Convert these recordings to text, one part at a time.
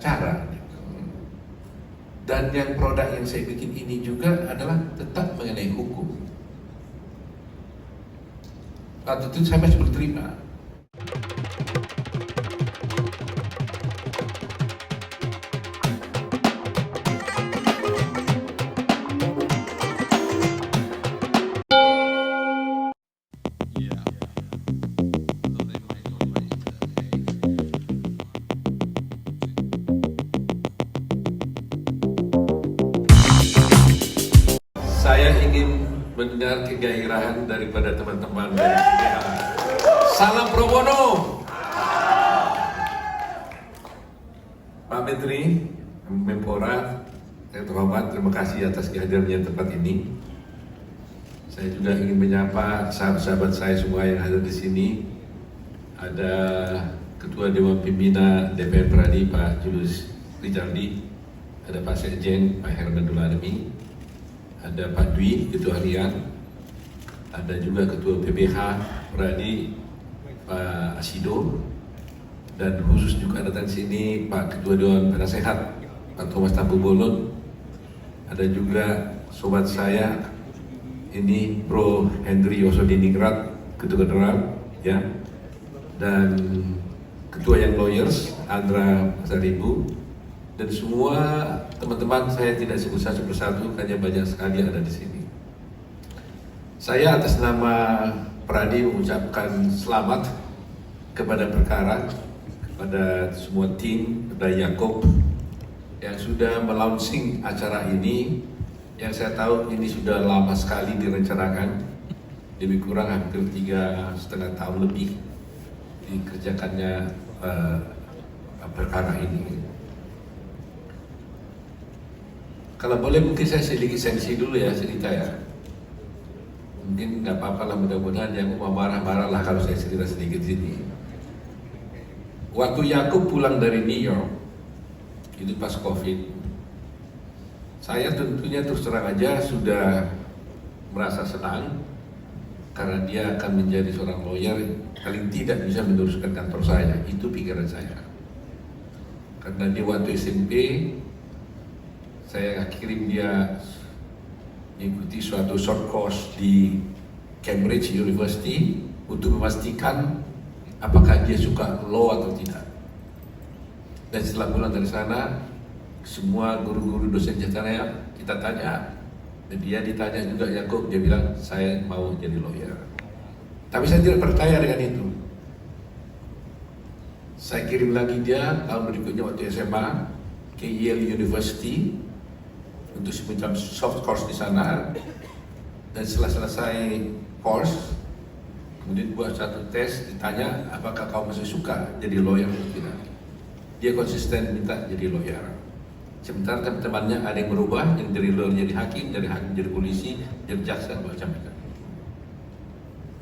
cara. Dan yang produk yang saya bikin ini juga adalah tetap mengenai hukum. Waktu itu saya masih berterima. Saya ingin mendengar kegairahan daripada teman-teman dari PBH. Salam pro bono. Pak Menteri, Menpora, yang terhormat, terima kasih atas kehadirannya tempat ini. Saya juga ingin menyapa sahabat-sahabat saya semua yang ada di sini. Ada Ketua Dewan Pembina DPR Pradi, Pak Julius Rijaldi. Ada Pak Sekjen, Pak Herman Dularmi. Ada Pak Dwi, Ketua Harian. Ada juga Ketua PBH Pradi, Pak Asido. Dan khusus juga datang sini Pak Ketua Dewan Penasehat, Pak Thomas Tampu Bolon. Ada juga sobat saya, ini Bro Hendri Yosodiningrat, Ketua General, ya. Dan Ketua Young Lawyers, Andra Pasaribu. Dan semua teman-teman saya tidak sebut satu persatu karena banyak sekali ada di sini. Saya atas nama Pradi mengucapkan selamat kepada perkara, kepada semua tim, kepada Yakob yang sudah melaunching acara ini, yang saya tahu ini sudah lama sekali direncanakan, lebih kurang hampir 3,5 tahun lebih dikerjakannya perkara ini. Kalau boleh mungkin saya sedikit sensi dulu ya, cerita ya. Mungkin nggak apa-apa lah, mudah-mudahan yang mau marah-marah lah kalau saya cerita sedikit sini. Waktu Yakob pulang dari New York, itu pas COVID, saya tentunya terus terang aja sudah merasa senang karena dia akan menjadi seorang lawyer paling tidak bisa meneruskan kantor saya. Itu pikiran saya. Karena dia waktu SMP, saya kirim dia mengikuti suatu short course di Cambridge University untuk memastikan apakah dia suka law atau tidak. Dan setelah pulang dari sana, semua guru-guru dosen saya kita tanya, dan dia ditanya juga Yakob, dia bilang saya mau jadi lawyer. Tapi saya tidak percaya dengan itu. Saya kirim lagi dia tahun berikutnya waktu SMA ke Yale University untuk semacam soft course di sana. Dan setelah selesai course, kemudian buat satu tes, ditanya apakah kau masih suka jadi lawyer atau tidak. Dia konsisten minta jadi lawyer. Sementara teman-temannya ada yang berubah, yang dari lawyer jadi hakim, dari hakim jadi polisi, jadi jaksa, macam-macam.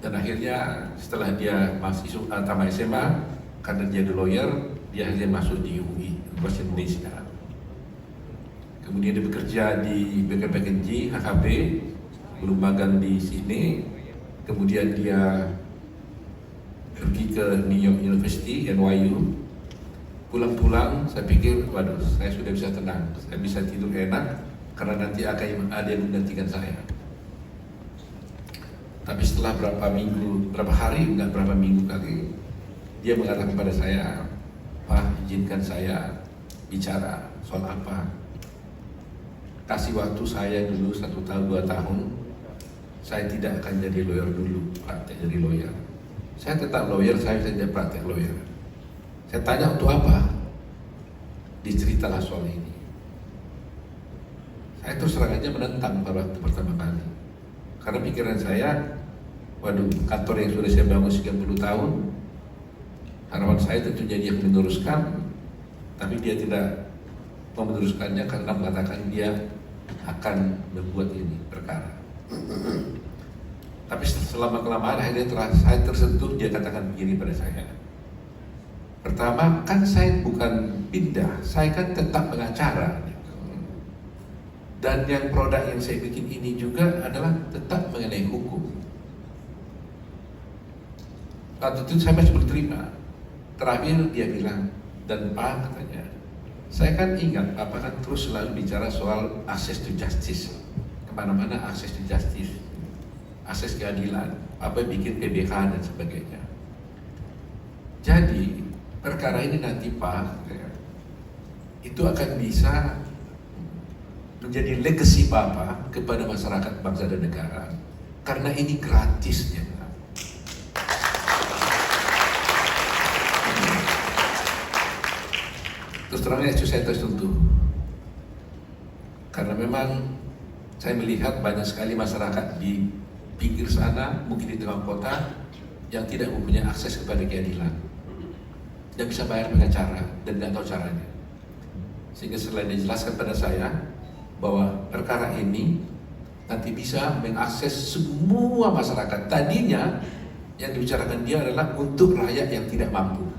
Dan akhirnya setelah dia masih tamat SMA, karena dia jadi lawyer, dia akhirnya masuk di UI, Universitas Indonesia. Kemudian dia bekerja di BKPKNJ, HKB, belum magang di sini. Kemudian dia pergi ke New York University, NYU. Pulang-pulang, saya pikir, waduh, saya sudah bisa tenang, saya bisa tidur enak, karena nanti akan ada yang menggantikan saya. Tapi setelah berapa hari, enggak berapa minggu lagi, dia mengatakan kepada saya, Pak, izinkan saya bicara soal apa. Kasih waktu saya dulu 1 tahun, 2 tahun, saya tidak akan jadi lawyer dulu, praktek jadi lawyer. Saya tetap lawyer, saya tidak praktek lawyer. Saya tanya untuk apa? Diceritalah soal ini. Saya terus terang aja menentang pada waktu pertama kali. Karena pikiran saya, waduh, kantor yang sudah saya bangun sekian puluh tahun, harapan saya tentunya dia meneruskan, tapi dia tidak mau meneruskannya karena mengatakan dia akan membuat ini perkara. Tapi selama kelamaan akhirnya saya tersentuh, dia katakan begini pada saya. Pertama, kan saya bukan pindah, saya kan tetap pengacara. Dan yang produk yang saya bikin ini juga adalah tetap mengenai hukum. Waktu itu saya masih berterima. Terakhir dia bilang, dan Pak katanya, Saya kan ingat, Bapak kan terus selalu bicara soal access to justice. Kemana-mana access to justice, akses keadilan, apa bikin PBH dan sebagainya. Jadi perkara ini nanti Pak, itu akan bisa menjadi legacy Bapak kepada masyarakat bangsa dan negara, karena ini gratis ya. Terus terangnya itu saya tersentuh, karena memang saya melihat banyak sekali masyarakat di pinggir sana, mungkin di tengah kota, yang tidak mempunyai akses kepada keadilan, dan bisa bayar pengacara dan tidak tahu caranya. Sehingga selain dijelaskan pada saya bahwa perkara ini nanti bisa mengakses semua masyarakat. Tadinya yang dibicarakan dia adalah untuk rakyat yang tidak mampu.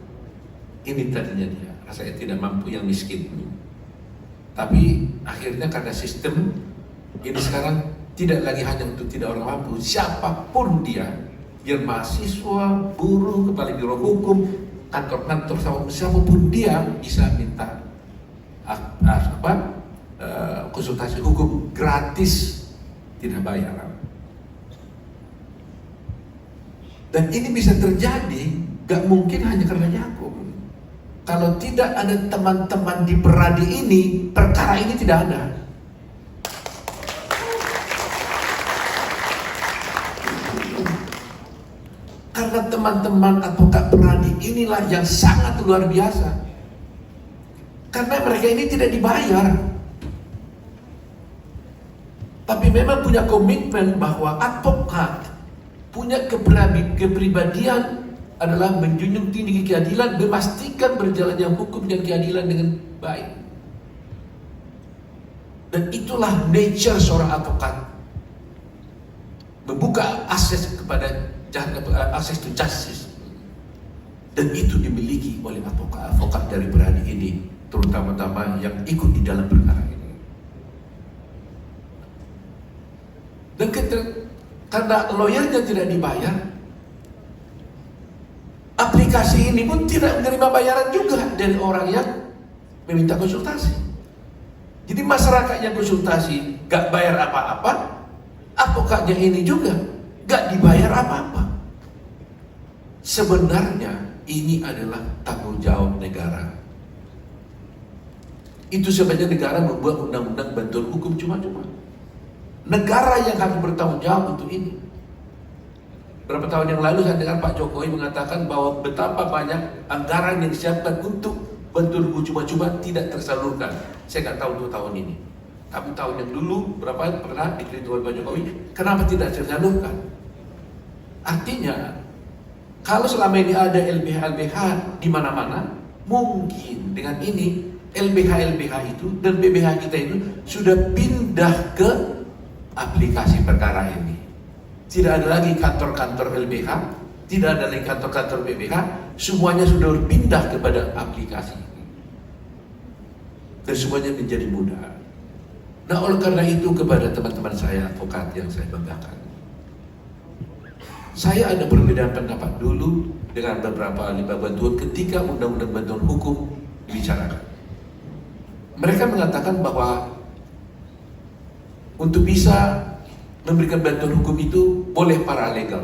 Ini tadinya dia, rakyat tidak mampu yang miskin. Tapi akhirnya karena sistem ini sekarang tidak lagi hanya untuk tidak orang mampu, siapapun dia, biar mahasiswa, buruh, kepala biro hukum, kantor-kantor, siapapun dia bisa minta konsultasi hukum gratis, tidak bayar. Dan ini bisa terjadi, gak mungkin hanya karena Yakub. Kalau tidak ada teman-teman di Peradi ini, perkara ini tidak ada. Karena teman-teman advokat Peradi inilah yang sangat luar biasa. Karena mereka ini tidak dibayar, tapi memang punya komitmen bahwa advokat punya kepribadian adalah menjunjung tinggi keadilan, memastikan berjalannya hukum dan keadilan dengan baik. Dan itulah nature seorang advokat, membuka akses kepada akses to justice. Dan itu dimiliki oleh advokat dari Peradi ini, terutama yang ikut di dalam perkara ini. Dan karena lawyernya tidak dibayar, aplikasi ini pun tidak menerima bayaran juga dari orang yang meminta konsultasi. Jadi masyarakat yang konsultasi gak bayar apa-apa, advokatnya ini juga gak dibayar apa-apa. Sebenarnya ini adalah tanggung jawab negara. Itu sebabnya negara membuat undang-undang bantuan hukum cuma-cuma. Negara yang harus bertanggung jawab untuk ini. Berapa tahun yang lalu saya dengar Pak Jokowi mengatakan bahwa betapa banyak anggaran yang disiapkan untuk bantuan hukum cuma-cuma tidak tersalurkan. Saya nggak tahu untuk tahun ini. Tapi tahun yang dulu berapa pernah dikritik oleh Pak Jokowi, kenapa tidak tersalurkan? Artinya, kalau selama ini ada LBH-LBH di mana-mana, mungkin dengan ini LBH-LBH itu dan BBH kita itu sudah pindah ke aplikasi perkara ini. Tidak ada lagi kantor-kantor LBH, tidak ada lagi kantor-kantor BBH, semuanya sudah berpindah kepada aplikasi. Dan semuanya menjadi mudah. Nah, oleh karena itu kepada teman-teman saya advokat yang saya banggakan, saya ada perbedaan pendapat dulu dengan beberapa ahli bantuan ketika undang-undang bantuan hukum dibicarakan. Mereka mengatakan bahwa untuk bisa memberikan bantuan hukum itu boleh paralegal.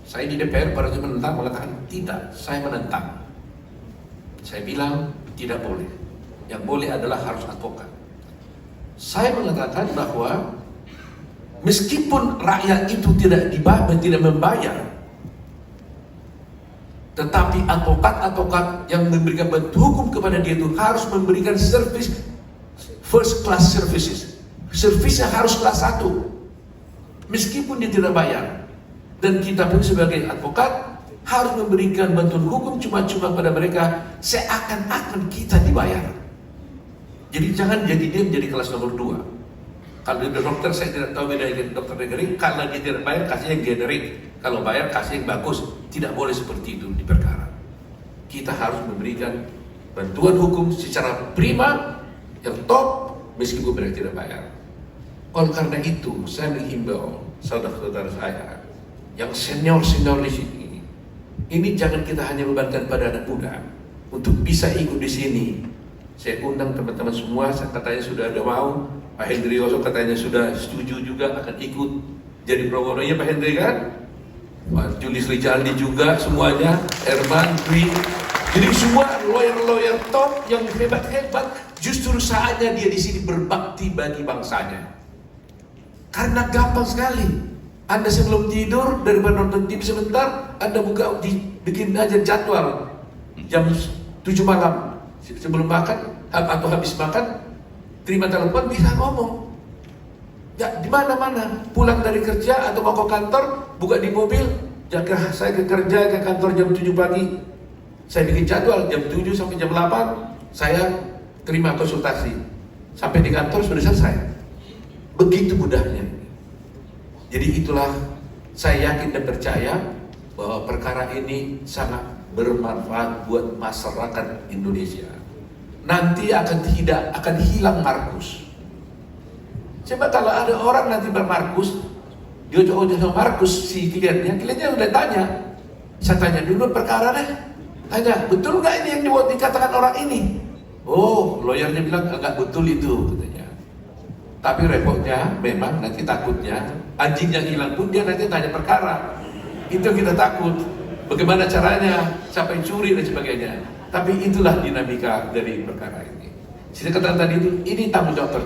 Saya di DPR pada saat menentang, mengatakan tidak, saya menentang. Saya bilang tidak boleh. Yang boleh adalah harus advokat. Saya mengatakan bahwa meskipun rakyat itu tidak membayar, tetapi advokat-advokat yang memberikan bantuan hukum kepada dia itu harus memberikan service first class services. Servisnya harus kelas 1, meskipun dia tidak bayar. Dan kita pun sebagai advokat harus memberikan bantuan hukum cuma-cuma pada mereka seakan-akan kita dibayar. Jadi jangan jadi dia menjadi kelas nomor 2. Kalau dia dokter, saya tidak tahu beda dengan dokter negeri. Kalau dia tidak bayar, kasih yang generik. Kalau bayar, kasih yang bagus. Tidak boleh seperti itu di perkara. Kita harus memberikan bantuan hukum secara prima, yang top, meskipun mereka tidak bayar. Oleh karena itu, saya menghimbau saudara-saudara saya yang senior-senior di sini, ini jangan kita hanya bebankan pada anak muda, untuk bisa ikut di sini. Saya undang teman-teman semua, saya katanya sudah ada mau. Pak Hendri Yoso katanya sudah setuju juga akan ikut jadi promotor. Ya Pak Hendri kan? Pak Julius Rijaldi juga semuanya, Herman, Dwi. Jadi semua lawyer-lawyer top yang hebat-hebat, justru saatnya dia di sini berbakti bagi bangsanya. Karena gampang sekali. Anda sebelum tidur, daripada nonton TV sebentar, Anda buka, bikin aja jadwal jam 7 malam sebelum makan atau habis makan, terima telepon, bisa ngomong. Ya, di mana-mana, pulang dari kerja atau mau ke kantor, buka di mobil, jaga saya ke kerja ke kantor jam 7 pagi. Saya bikin jadwal jam 7 sampai jam 8, saya terima konsultasi. Sampai di kantor sudah selesai. Begitu mudahnya. Jadi itulah saya yakin dan percaya bahwa perkara ini sangat bermanfaat buat masyarakat Indonesia. Nanti akan hilang Markus. Coba kalau ada orang nanti bermarkus, dia coba Markus si kliennya udah tanya. Saya tanya dulu perkara deh. Tanya, betul nggak ini yang dikatakan orang ini? Oh, lawyernya bilang agak betul itu, katanya. Tapi repotnya memang nanti takutnya anjing yang hilang pun dia nanti tanya perkara. Itu kita takut. Bagaimana caranya, siapa yang curi dan sebagainya. Tapi itulah dinamika dari perkara ini. Saya katakan tadi itu, ini tanggung jawab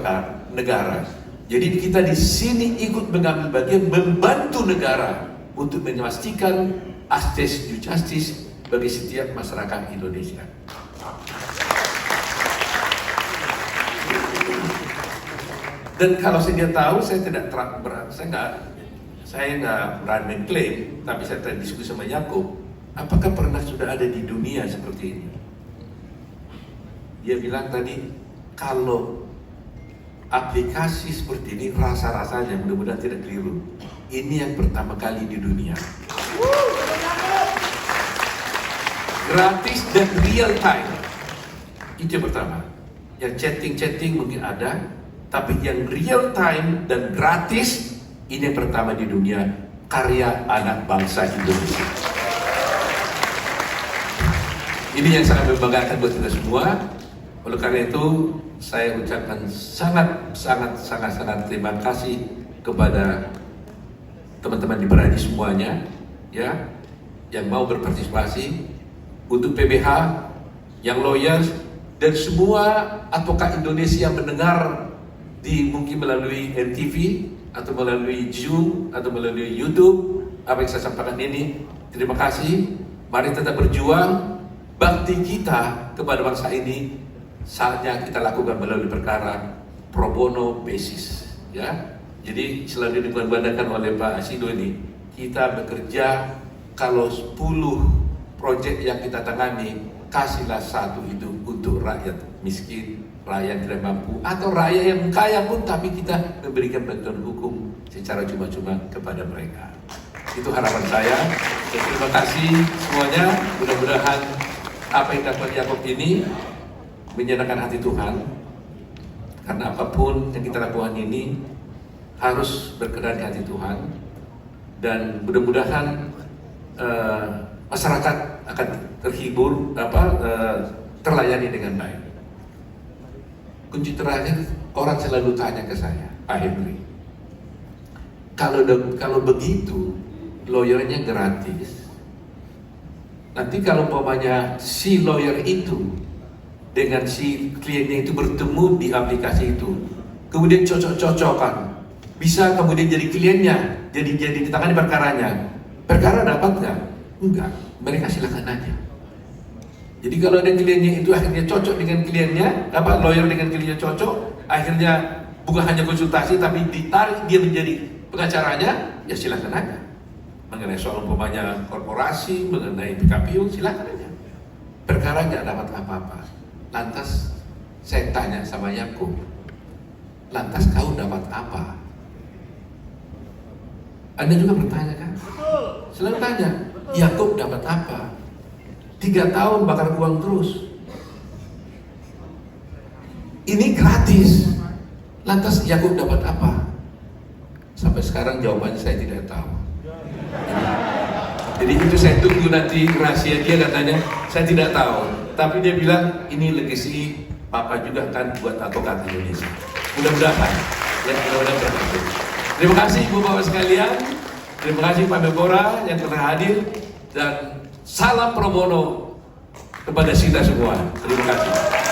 negara. Jadi kita di sini ikut mengambil bagian membantu negara untuk memastikan akses justice bagi setiap masyarakat Indonesia. Dan kalau saya tahu, saya tidak saya nggak berani mengklaim, tapi saya tadi diskusi sama Yakub, apakah pernah sudah ada di dunia seperti ini? Dia bilang tadi, kalau aplikasi seperti ini rasa-rasanya mudah-mudahan tidak keliru. Ini yang pertama kali di dunia. Gratis dan real time. Itu yang pertama. Yang chatting mungkin ada, tapi yang real time dan gratis ini yang pertama di dunia, karya anak bangsa Indonesia. Ini yang sangat membanggakan buat kita semua. Oleh karena itu, saya ucapkan sangat terima kasih kepada teman-teman di Berani semuanya, ya, yang mau berpartisipasi, untuk PBH, yang lawyers, dan semua advokat Indonesia yang mendengar mungkin melalui MTV atau melalui Zoom atau melalui YouTube apa yang saya sampaikan ini. Terima kasih. Mari tetap berjuang. Bakti kita kepada bangsa ini saatnya kita lakukan melalui perkara pro bono basis, ya. Jadi selalu dibandakan oleh Pak Asido ini, kita bekerja kalau 10 proyek yang kita tangani, kasihlah satu itu untuk rakyat miskin, rakyat tidak mampu, atau rakyat yang kaya pun, tapi kita memberikan bantuan hukum secara cuma-cuma kepada mereka. Itu harapan saya. Terima kasih semuanya. Mudah-mudahan apa yang dapat Yakub ini menyenangkan hati Tuhan, karena apapun yang kita lakukan ini harus berkenan di hati Tuhan, dan mudah-mudahan masyarakat akan terhibur, terlayani dengan baik. Kunci terakhir, orang selalu tanya ke saya, Pak Henry, kalau begitu lawyernya gratis, nanti kalau umpamanya si lawyer itu dengan si kliennya itu bertemu di aplikasi itu, kemudian cocok-cocokan, bisa kemudian jadi kliennya, jadi ditangani perkara dapat nggak? Enggak, mereka silakan aja. Jadi kalau ada kliennya itu akhirnya cocok dengan kliennya, lawyer dengan kliennya cocok, akhirnya bukan hanya konsultasi tapi ditarik dia menjadi pengacaranya, ya silakan aja. Mengenai soal umpamanya korporasi, mengenai PKPU, silakan aja. Perkara nggak dapat apa-apa. Lantas saya tanya sama Yakub, lantas kau dapat apa? Anda juga bertanya kan? Selalu tanya, Yakub dapat apa? 3 tahun bakar uang terus. Ini gratis. Lantas Yakub dapat apa? Sampai sekarang jawabannya saya tidak tahu. Jadi itu saya tunggu nanti rahasia dia, katanya saya tidak tahu. tapi dia bilang ini legacy Papa juga kan buat advokat Indonesia. Mudah-mudahan, ya mudah-mudahan berhasil. Terima kasih Ibu Bapak sekalian, terima kasih Pak Menpora yang telah hadir, dan salam pro bono kepada kita semua. Terima kasih.